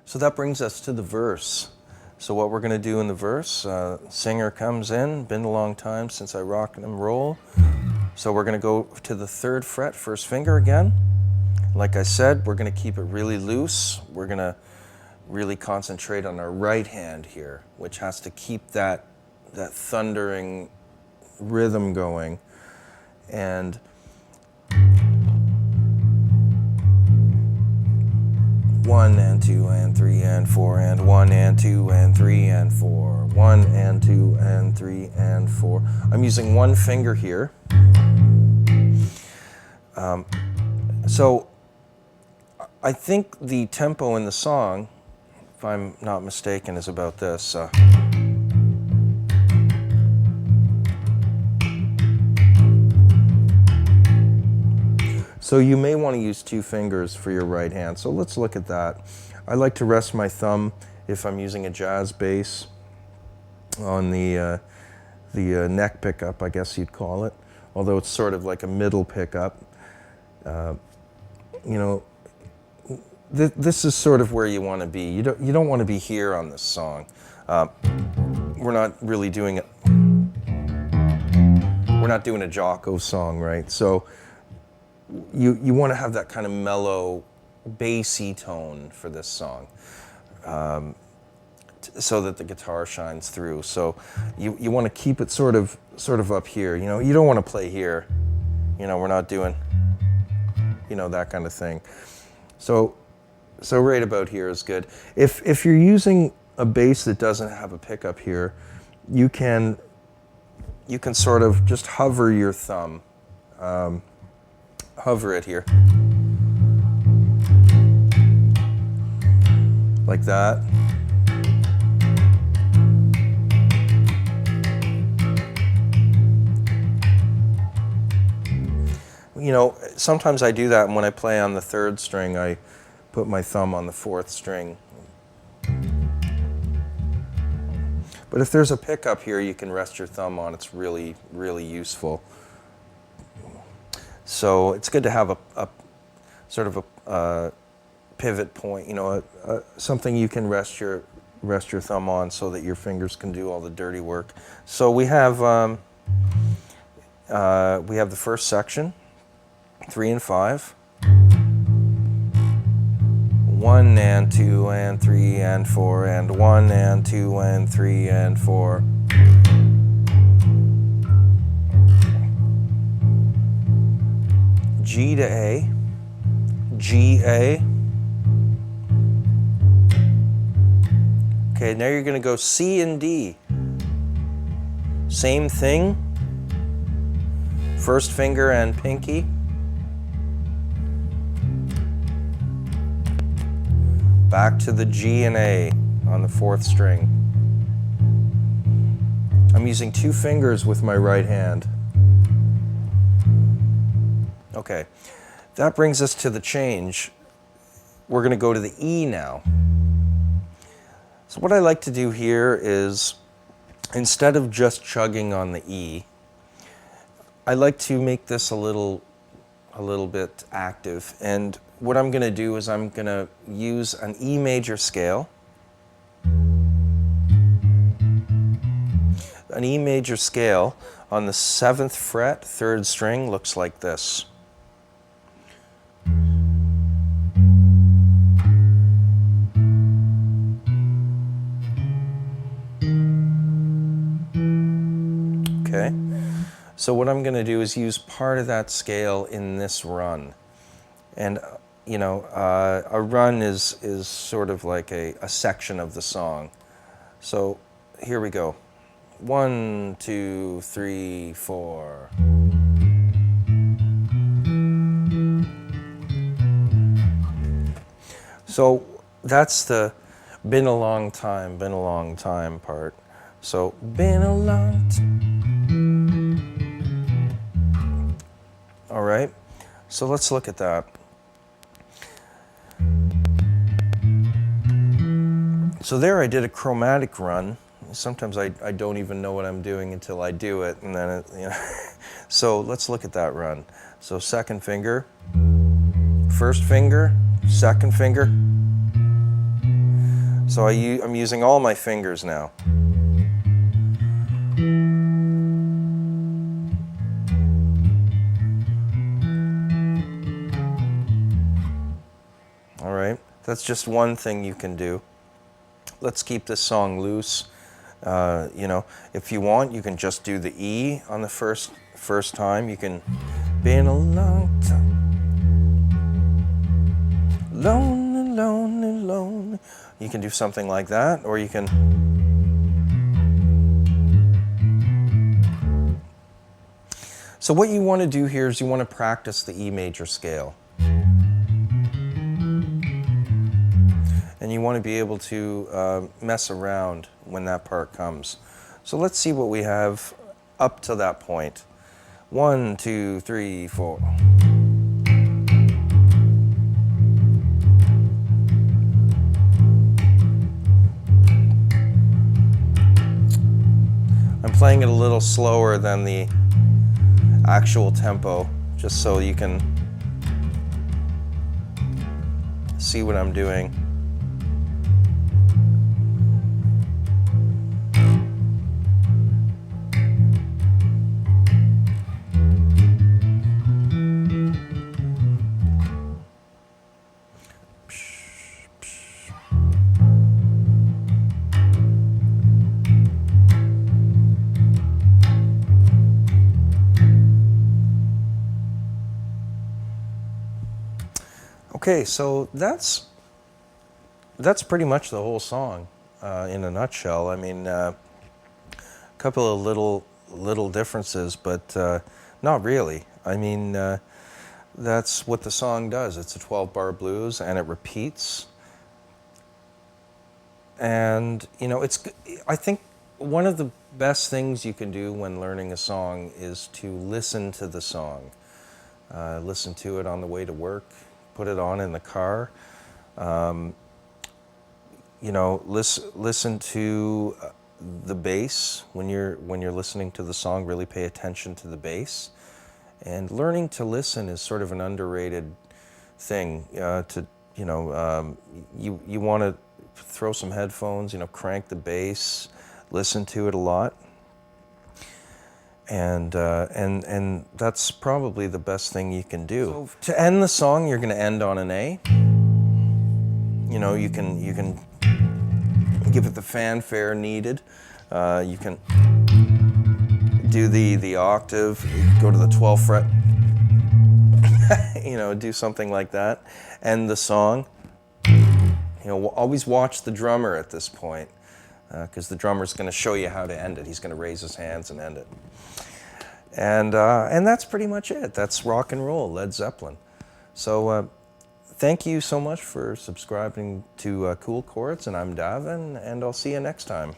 So that brings us to the verse. So what we're going to do in the verse, singer comes in, been a long time since I rock and roll. So we're going to go to the 3rd fret, 1st finger again. Like I said, we're going to keep it really loose. We're going to really concentrate on our right hand here, which has to keep that thundering rhythm going. And 1 and 2 and 3 and 4 and 1 and 2 and 3 and 4, 1 and 2 and 3 and 4. I'm using 1 finger here. So I think the tempo in the song, if I'm not mistaken, is about this. So you may want to use 2 fingers for your right hand. So let's look at that. I like to rest my thumb, if I'm using a jazz bass, on the neck pickup, I guess you'd call it, although it's sort of like a middle pickup. You know, this is sort of where you want to be. You don't want to be here on this song. We're not really doing it. We're not doing a Jocko song, right? So you want to have that kind of mellow, bassy tone for this song, so that the guitar shines through. So you want to keep it sort of up here. You know, you don't want to play here. You know, we're not doing, you know, that kind of thing. So right about here is good. If you're using a bass that doesn't have a pickup here, you can sort of just hover your thumb. Hover it here. Like that. You know, sometimes I do that, and when I play on the 3rd string, I put my thumb on the 4th string. But if there's a pickup here you can rest your thumb on, it's really, really useful. So it's good to have a sort of a pivot point, you know, something you can rest your thumb on so that your fingers can do all the dirty work. So we have the 1st section, 3 and 5, 1 and 2 and 3 and 4 and 1 and 2 and 3 and 4. G to A, G, A. Okay, now you're going to go C and D. Same thing. 1st finger and pinky. Back to the G and A on the 4th string. I'm using 2 fingers with my right hand. Okay, that brings us to the change. We're going to go to the E now. So what I like to do here is, instead of just chugging on the E, I like to make this a little bit active. And what I'm going to do is I'm going to use an E major scale. An E major scale on the 7th fret, 3rd string, looks like this. Okay, so what I'm going to do is use part of that scale in this run. And, you know, a run is sort of like a section of the song. So here we go. 1, 2, 3, 4. So that's the been a long time part. So been a long time. All right, so let's look at that. So there I did a chromatic run. Sometimes I don't even know what I'm doing until I do it, and then you know. So let's look at that run. So 2nd finger, 1st finger, 2nd finger, So I'm using all my fingers now. All right, that's just one thing you can do. Let's keep this song loose. You know, if you want, you can just do the E on the first time. You can, been a long time, lonely, lonely, lonely. You can do something like that, or you can. So what you want to do here is you want to practice the E major scale. And you want to be able to mess around when that part comes. So let's see what we have up to that point. 1, 2, 3, 4. I'm playing it a little slower than the actual tempo, just so you can see what I'm doing. Okay, so that's pretty much the whole song in a nutshell. I mean, a couple of little differences, but not really. I mean, that's what the song does. It's a 12-bar blues, and it repeats. And you know, I think one of the best things you can do when learning a song is to listen to the song. Listen to it on the way to work. Put it on in the car. You know, listen to the bass when you're listening to the song. Really pay attention to the bass. And learning to listen is sort of an underrated thing. You want to throw some headphones. You know, crank the bass. Listen to it a lot. And that's probably the best thing you can do. So to end the song, you're going to end on an A. You know, you can give it the fanfare needed. You can do the octave, go to the 12th fret. You know, do something like that. End the song. You know, always watch the drummer at this point, because the drummer's going to show you how to end it. He's going to raise his hands and end it. And that's pretty much it. That's rock and roll, Led Zeppelin. So thank you so much for subscribing to Koolchords, and I'm Davin, and I'll see you next time.